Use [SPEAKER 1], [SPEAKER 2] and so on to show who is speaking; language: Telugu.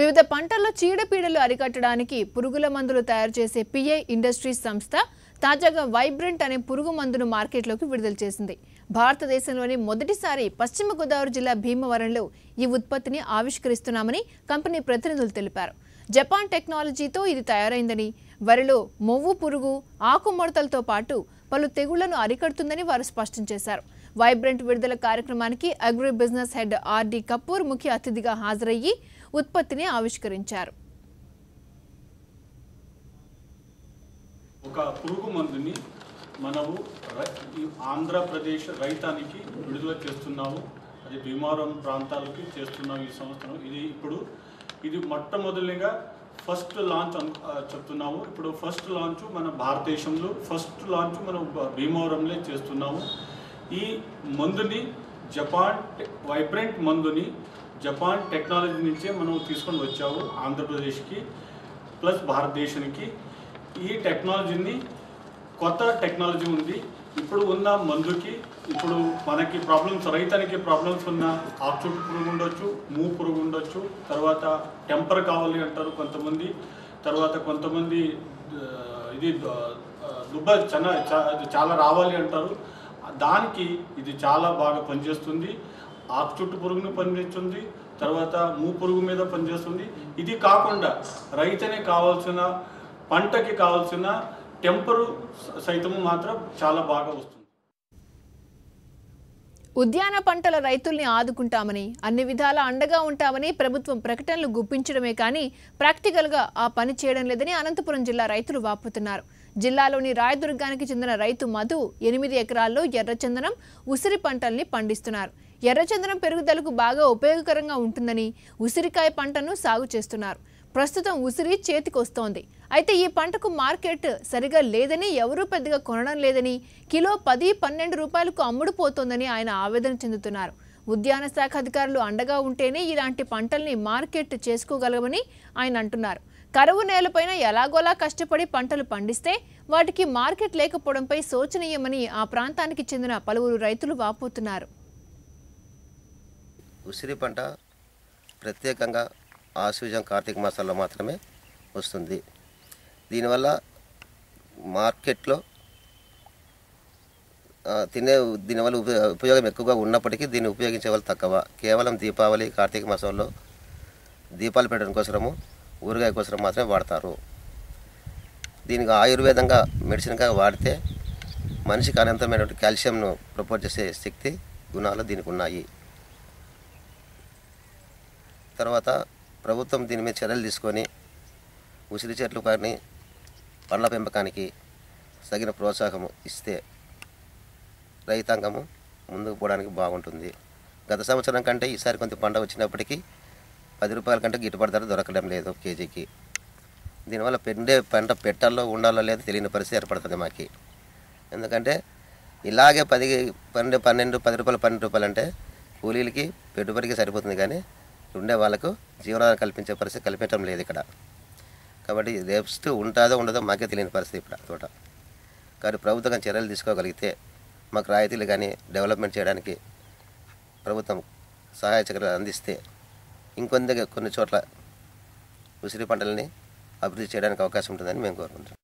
[SPEAKER 1] వివిధ పంటల్లో చీడపీడలు అరికట్టడానికి పురుగుల మందులు తయారు చేసే పిఐ ఇండస్ట్రీస్ సంస్థ తాజాగా వైబ్రెంట్ అనే పురుగు మందును మార్కెట్లోకి విడుదల చేసింది. భారతదేశంలోని మొదటిసారి పశ్చిమ గోదావరి జిల్లా భీమవరంలో ఈ ఉత్పత్తిని ఆవిష్కరిస్తున్నామని కంపెనీ ప్రతినిధులు తెలిపారు. జపాన్ టెక్నాలజీతో ఇది తయారైందని, వరిలో మొవ్వు పురుగు, ఆకుముడతలతో పాటు పలు తెగుళ్లను అరికడుతుందని వారు స్పష్టం చేశారు. వైబ్రెంట్ విడుదల కార్యక్రమానికి agri business head RD Kapoor ముఖ్య అతిథిగా హాజరయ్యి ఉత్పత్తిని ఆవిష్కరించారు.
[SPEAKER 2] ఒక పురుగు మందుని మనము ఆంధ్రప్రదేశ్ రైతానికి విడుదల చేస్తున్నాము. అది భీమవరం ప్రాంతాలకి చేస్తున్నాము ఈ సంవత్సరం. ఇది మొట్టమొదటిగా ఫస్ట్ లాంచ్ చెప్తున్నాము. ఇప్పుడు ఫస్ట్ లాంచ్ మన భారతదేశంలో ఫస్ట్ లాంచ్ మనం భీమవరంలో చేస్తున్నాము. ఈ మందుని వైబ్రెంట్ మందుని జపాన్ టెక్నాలజీ నుంచే మనం తీసుకొని వచ్చాము ఆంధ్రప్రదేశ్కి ప్లస్ భారతదేశానికి. ఈ టెక్నాలజీని కొత్త టెక్నాలజీ ఉంది. ఇప్పుడు ఉన్న మందుకి ఇప్పుడు మనకి ప్రాబ్లమ్స్, రైతానికి ప్రాబ్లమ్స్ ఉన్న ఆకుచుట్టు పురుగు ఉండొచ్చు, మూవ్ పురుగు ఉండొచ్చు, తర్వాత టెంపర్ కావాలి అంటారు కొంతమంది, తర్వాత కొంతమంది ఇది దుబ్బ చాలా రావాలి అంటారు. దానికి ఇది చాలా బాగా పనిచేస్తుంది. ఆకుచుట్టు పురుగుని పనిచేస్తుంది, తర్వాత మూ పురుగు మీద పనిచేస్తుంది. ఇది కాకుండా రైతునే కావాల్సిన పంటకి కావాల్సిన టెంపరు సైతము మాత్రం చాలా బాగా వస్తుంది.
[SPEAKER 1] ఉద్యాన పంటల రైతుల్ని ఆదుకుంటామని, అన్ని విధాలా అండగా ఉంటామని ప్రభుత్వం ప్రకటనలు గుప్పించడమే కానీ ప్రాక్టికల్గా ఆ పని చేయడం లేదని అనంతపురం జిల్లా రైతులు వాపోతున్నారు. జిల్లాలోని రాయదుర్గానికి చెందిన రైతు మధు 8 ఎకరాల్లో ఎర్రచందనం, ఉసిరి పంటల్ని పండిస్తున్నారు. ఎర్రచందనం పెరుగుదలకు బాగా ఉపయోగకరంగా ఉంటుందని ఉసిరికాయ పంటను సాగు చేస్తున్నారు. ప్రస్తుతం ఉసిరి చేతికొస్తోంది. అయితే ఈ పంటకు మార్కెట్ సరిగా లేదని, ఎవరూ పెద్దగా కొనడం లేదని, కిలో 10-12 రూపాయలకు అమ్ముడుపోతోందని ఆయన ఆవేదన చెందుతున్నారు. ఉద్యాన శాఖ అధికారులు అండగా ఉంటేనే ఇలాంటి పంటల్ని మార్కెట్ చేసుకోగలమని ఆయన అంటున్నారు. కరువు నేలపైన ఎలాగోలా కష్టపడి పంటలు పండిస్తే వాటికి మార్కెట్ లేకపోవడంపై శోచనీయమని ఆ ప్రాంతానికి చెందిన పలువురు రైతులు వాపోతున్నారు.
[SPEAKER 3] ఉసిరి పంట ప్రత్యేకంగా ఆశ్వీజం కార్తీక మాసాల్లో మాత్రమే వస్తుంది. దీనివల్ల మార్కెట్లో దీనివల్ల ఉపయోగం ఎక్కువగా ఉన్నప్పటికీ దీన్ని ఉపయోగించే వాళ్ళు తక్కువ. కేవలం దీపావళి, కార్తీక మాసంలో దీపాలు పెట్టడం కోసము, ఊరగాయ కోసం మాత్రమే వాడతారు. దీనికి ఆయుర్వేదంగా, మెడిసిన్గా వాడితే మనిషికి అనంతమైనటువంటి కాల్షియంను ప్రపోజ్ చేసే శక్తి, గుణాలు దీనికి ఉన్నాయి. తర్వాత ప్రభుత్వం దీని మీద చర్యలు తీసుకొని ఉసిరి చెట్లు కానీ పండ్ల పెంపకానికి తగిన ప్రోత్సాహము ఇస్తే రైతాంగము ముందుకు పోవడానికి బాగుంటుంది. గత సంవత్సరం కంటే ఈసారి కొంత పంట వచ్చినప్పటికీ 10 రూపాయల కంటే గిట్టుబాటు ధర దొరకడం లేదు కేజీకి. దీనివల్ల పంట పెట్టాలో ఉండాలో లేదో తెలియని పరిస్థితి ఏర్పడుతుంది మాకు. ఎందుకంటే ఇలాగే 10 రూపాయలు అంటే కూలీలకి పెట్టుబడికి సరిపోతుంది, కానీ ఉండే వాళ్ళకు జీవనాధారం కల్పించే పరిస్థితి కల్పించడం లేదు ఇక్కడ. కాబట్టి నెక్స్ట్ ఉంటుందో ఉండదో మాకే తెలియని పరిస్థితి ఇప్పుడు తోట. కాబట్టి ప్రభుత్వం చర్యలు తీసుకోగలిగితే మాకు రాయితీలు కానీ డెవలప్మెంట్ చేయడానికి ప్రభుత్వం సహాయ చర్యలు అందిస్తే కొన్ని చోట్ల ఉసిరి పంటలని అభివృద్ధి చేయడానికి అవకాశం ఉంటుందని మేము కోరుకుంటున్నాం.